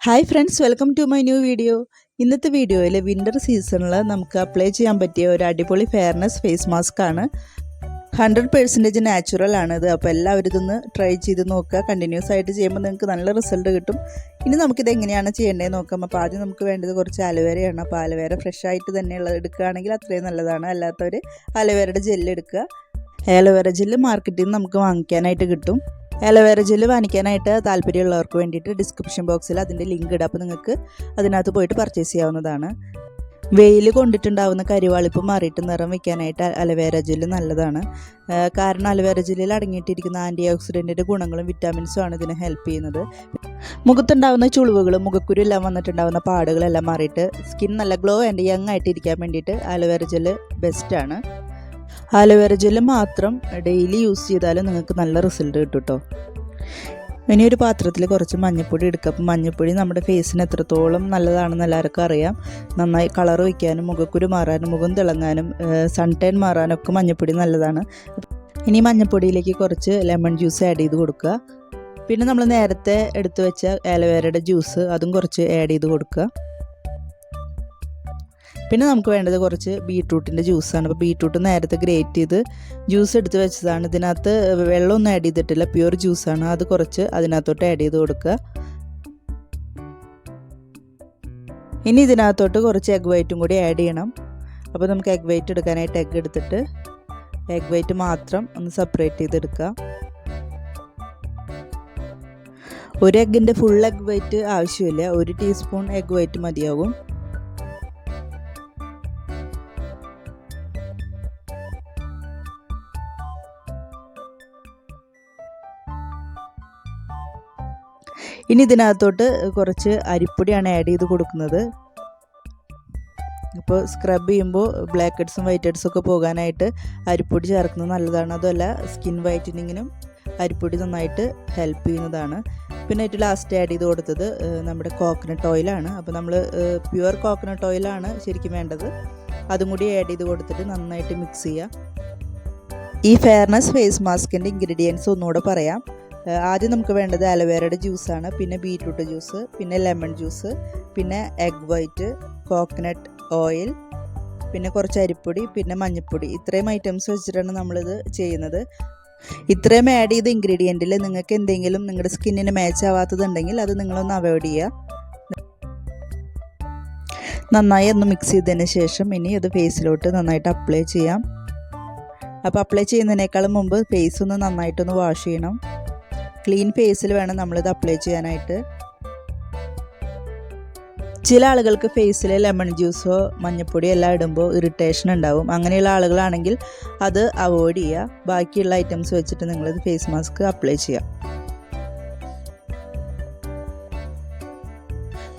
Hi friends, welcome to my new video. ഇന്നത്തെ വീഡിയോയിൽ winter സീസണിൽ നമുക്ക് അപ്ലൈ ചെയ്യാൻ പറ്റിയ ഒരു അടിപൊളി ഫെയർനെസ് ഫേസ് മാസ്ക് ആണ്. 100% നാച്ചുറൽ ആണിത്. അപ്പോൾ എല്ലാവരും ഇതൊന്ന് ട്രൈ ചെയ്ത് നോക്കുക. കണ്ടിന്യൂസ് ആയിട്ട് ചെയ്യുമ്പോൾ നിങ്ങൾക്ക് നല്ല റിസൾട്ട് കിട്ടും. ഇനി നമുക്കിത് എങ്ങനെയാണ് ചെയ്യേണ്ടതെന്ന് നോക്കാം. അപ്പോൾ ആദ്യം നമുക്ക് വേണ്ടത് കുറച്ച് അലോവേരയാണ്. അപ്പോൾ അലോവേര ഫ്രഷ് ആയിട്ട് തന്നെയുള്ളത് എടുക്കുകയാണെങ്കിൽ അത്രയും നല്ലതാണ്. അല്ലാത്തവർ അലോവേരയുടെ ജെല്ല് എടുക്കുക. അലോവേര ജെല്ല് മാർക്കറ്റിൽ നിന്ന് നമുക്ക് വാങ്ങിക്കാനായിട്ട് കിട്ടും. അലോവേര ജെല്ല് വാങ്ങിക്കാനായിട്ട് താല്പര്യമുള്ളവർക്ക് വേണ്ടിയിട്ട് ഡിസ്ക്രിപ്ഷൻ ബോക്സിൽ അതിൻ്റെ ലിങ്ക് ഇടാം. അപ്പോൾ നിങ്ങൾക്ക് അതിനകത്ത് പോയിട്ട് പർച്ചേസ് ചെയ്യാവുന്നതാണ്. വെയിൽ കൊണ്ടിട്ടുണ്ടാവുന്ന കരിവാളിപ്പ് മാറിയിട്ട് നിറം വയ്ക്കാനായിട്ട് അലോവേര ജെല്ല് നല്ലതാണ്. കാരണം അലോവേര ജെല്ലിൽ അടങ്ങിയിട്ടിരിക്കുന്ന ആൻറ്റി ഓക്സിഡൻറ്റിൻ്റെ ഗുണങ്ങളും വിറ്റാമിൻസും ആണ് ഇതിനെ ഹെൽപ്പ് ചെയ്യുന്നത്. മുഖത്തുണ്ടാകുന്ന ചുളിവുകളും മുഖക്കുരു എല്ലാം വന്നിട്ടുണ്ടാകുന്ന പാടുകളെല്ലാം മാറിയിട്ട് സ്കിൻ നല്ല ഗ്ലോ ആൻഡ് യങ് ആയിട്ട് ഇരിക്കാൻ വേണ്ടിയിട്ട് അലോവേര ജെല്ല് ബെസ്റ്റാണ്. അലോവേര ജെല്ല് മാത്രം ഡെയിലി യൂസ് ചെയ്താലും നിങ്ങൾക്ക് നല്ല റിസൾട്ട് കിട്ടും കേട്ടോ. ഇനി ഒരു പാത്രത്തിൽ കുറച്ച് മഞ്ഞൾപ്പൊടി എടുക്കുക. അപ്പം മഞ്ഞൾപ്പൊടി നമ്മുടെ ഫേസിന് എത്രത്തോളം നല്ലതാണെന്ന് എല്ലാവർക്കും അറിയാം. നന്നായി കളർ വയ്ക്കാനും മുഖക്കുരു മാറാനും മുഖം തിളങ്ങാനും സൺ ടാൻ മാറാനൊക്കെ മഞ്ഞൾപ്പൊടി നല്ലതാണ്. ഇനി മഞ്ഞൾപ്പൊടിയിലേക്ക് കുറച്ച് ലെമൺ ജ്യൂസ് ആഡ് ചെയ്ത് കൊടുക്കുക. പിന്നെ നമ്മൾ നേരത്തെ എടുത്തു വെച്ച അലോവേരയുടെ ജ്യൂസ് അതും കുറച്ച് ആഡ് ചെയ്ത് കൊടുക്കുക. പിന്നെ നമുക്ക് വേണ്ടത് കുറച്ച് ബീട്രൂട്ടിൻ്റെ ജ്യൂസാണ്. അപ്പോൾ ബീട്രൂട്ട് നേരത്തെ ഗ്രേറ്റ് ചെയ്ത് ജ്യൂസ് എടുത്ത് വെച്ചതാണ്. ഇതിനകത്ത് വെള്ളമൊന്നും ആഡ് ചെയ്തിട്ടില്ല, പ്യുവർ ജ്യൂസാണ്. അത് കുറച്ച് അതിനകത്തോട്ട് ആഡ് ചെയ്ത് കൊടുക്കുക. ഇനി ഇതിനകത്തോട്ട് കുറച്ച് എഗ് വൈറ്റും കൂടി ആഡ് ചെയ്യണം. അപ്പോൾ നമുക്ക് എഗ് വൈറ്റ് എടുക്കാനായിട്ട് എഗ് എടുത്തിട്ട് എഗ് വൈറ്റ് മാത്രം ഒന്ന് സെപ്പറേറ്റ് ചെയ്തെടുക്കുക. ഒരു എഗ്ഗിൻ്റെ ഫുൾ എഗ് വൈറ്റ് ആവശ്യമില്ല, 1 ടീസ്പൂൺ എഗ് വൈറ്റ് മതിയാകും. ഇനി ഇതിനകത്തോട്ട് കുറച്ച് അരിപ്പൊടിയാണ് ആഡ് ചെയ്ത് കൊടുക്കുന്നത്. അപ്പോൾ സ്ക്രബ് ചെയ്യുമ്പോൾ ബ്ലാക്ക് ഹെഡ്സും വൈറ്റ് ഹെഡ്സും ഒക്കെ പോകാനായിട്ട് അരിപ്പൊടി ചേർക്കുന്നത് നല്ലതാണ്. അതുമല്ല സ്കിൻ വൈറ്റനിങ്ങിനും അരിപ്പൊടി നന്നായിട്ട് ഹെൽപ്പ് ചെയ്യുന്നതാണ്. പിന്നെ ഏറ്റവും ലാസ്റ്റ് ആഡ് ചെയ്ത് കൊടുത്തത് നമ്മുടെ കോക്കനട്ട് ഓയിലാണ്. അപ്പോൾ നമ്മൾ പ്യുവർ കോക്കനട്ട് ഓയിലാണ് ശരിക്കും വേണ്ടത്. അതും കൂടി ആഡ് ചെയ്ത് കൊടുത്തിട്ട് നന്നായിട്ട് മിക്സ് ചെയ്യുക. ഈ ഫെയർനെസ് ഫേസ് മാസ്കിൻ്റെ ഇൻഗ്രീഡിയൻസ് ഒന്നുകൂടെ പറയാം. ആദ്യം നമുക്ക് വേണ്ടത് അലോവേരയുടെ ജ്യൂസാണ്, പിന്നെ ബീറ്റ്റൂട്ട് ജ്യൂസ്, പിന്നെ ലെമൺ ജ്യൂസ്, പിന്നെ എഗ് വൈറ്റ്, കോക്കനട്ട് ഓയിൽ, പിന്നെ കുറച്ച് അരിപ്പൊടി, പിന്നെ മഞ്ഞൾപ്പൊടി. ഇത്രയും ഐറ്റംസ് വെച്ചിട്ടാണ് നമ്മളിത് ചെയ്യുന്നത്. ഇത്രയും ആഡ് ചെയ്ത ഇൻഗ്രീഡിയൻറ്റിൽ നിങ്ങൾക്ക് എന്തെങ്കിലും നിങ്ങളുടെ സ്കിന്നിന് മാച്ച് ആവാത്തതുണ്ടെങ്കിൽ അത് നിങ്ങളൊന്ന് അവോയ്ഡ് ചെയ്യുക. നന്നായി ഒന്ന് മിക്സ് ചെയ്തതിന് ശേഷം ഇനി അത് ഫേസിലോട്ട് നന്നായിട്ട് അപ്ലൈ ചെയ്യാം. അപ്പോൾ അപ്ലൈ ചെയ്യുന്നതിനേക്കാളും മുമ്പ് ഫേസ് ഒന്ന് നന്നായിട്ടൊന്ന് വാഷ് ചെയ്യണം. ക്ലീൻ ഫേസിൽ വേണം നമ്മളിത് അപ്ലൈ ചെയ്യാനായിട്ട്. ചില ആളുകൾക്ക് ഫേസിൽ ലെമൺ ജ്യൂസോ മഞ്ഞൾപ്പൊടിയോ എല്ലാം ഇടുമ്പോൾ ഇറിറ്റേഷൻ ഉണ്ടാവും. അങ്ങനെയുള്ള ആളുകളാണെങ്കിൽ അത് അവോയ്ഡ് ചെയ്യുക. ബാക്കിയുള്ള ഐറ്റംസ് വെച്ചിട്ട് നിങ്ങളിത് ഫേസ് മാസ്ക് അപ്ലൈ ചെയ്യാം.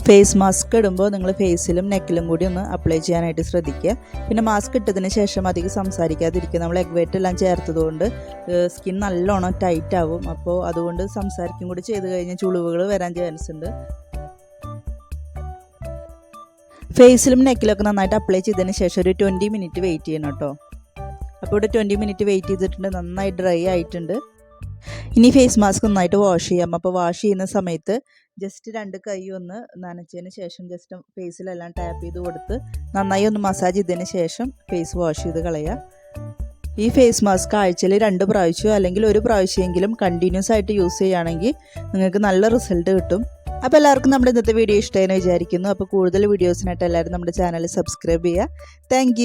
ഫേസ് മാസ്ക് ഇടുമ്പോൾ നിങ്ങൾ ഫേസിലും നെക്കിലും കൂടി ഒന്ന് അപ്ലൈ ചെയ്യാനായിട്ട് ശ്രദ്ധിക്കുക. പിന്നെ മാസ്ക് ഇട്ടതിന് ശേഷം അധികം സംസാരിക്കാതിരിക്കുക. നമ്മൾ എഗ് വൈറ്റ് എല്ലാം ചേർത്തതുകൊണ്ട് സ്കിൻ നല്ലോണം ടൈറ്റ് ആവും. അപ്പോൾ അതുകൊണ്ട് സംസാരിക്കും കൂടി ചെയ്ത് കഴിഞ്ഞാൽ ചുളിവുകൾ വരാൻ ചാൻസ് ഉണ്ട്. ഫേസിലും നെക്കിലൊക്കെ നന്നായിട്ട് അപ്ലൈ ചെയ്തതിന് ശേഷം ഒരു 20 മിനിറ്റ് വെയിറ്റ് ചെയ്യണം കേട്ടോ. അപ്പോൾ ഇവിടെ 20 മിനിറ്റ് വെയിറ്റ് ചെയ്തിട്ടുണ്ട്. നന്നായി ഡ്രൈ ആയിട്ടുണ്ട്. ഇനി ഫേസ് മാസ്ക് നന്നായിട്ട് വാഷ് ചെയ്യാം. അപ്പോൾ വാഷ് ചെയ്യുന്ന സമയത്ത് ജസ്റ്റ് 2 കൈ ഒന്ന് നനച്ചതിന് ശേഷം ജസ്റ്റ് ഫേസിലെല്ലാം ടാപ്പ് ചെയ്ത് കൊടുത്ത് നന്നായി ഒന്ന് മസാജ് ചെയ്തതിന് ശേഷം ഫേസ് വാഷ് ചെയ്ത് കളയുക. ഈ ഫേസ് മാസ്ക് ആഴ്ചയിൽ 2 പ്രാവശ്യമോ അല്ലെങ്കിൽ 1 പ്രാവശ്യമെങ്കിലും കണ്ടിന്യൂസ് ആയിട്ട് യൂസ് ചെയ്യുകയാണെങ്കിൽ നിങ്ങൾക്ക് നല്ല റിസൾട്ട് കിട്ടും. അപ്പോൾ എല്ലാവർക്കും നമ്മുടെ ഇന്നത്തെ വീഡിയോ ഇഷ്ടമായെന്ന് വിചാരിക്കുന്നു. അപ്പോൾ കൂടുതൽ വീഡിയോസിനായിട്ട് എല്ലാവരും നമ്മുടെ ചാനൽ സബ്സ്ക്രൈബ് ചെയ്യുക. താങ്ക്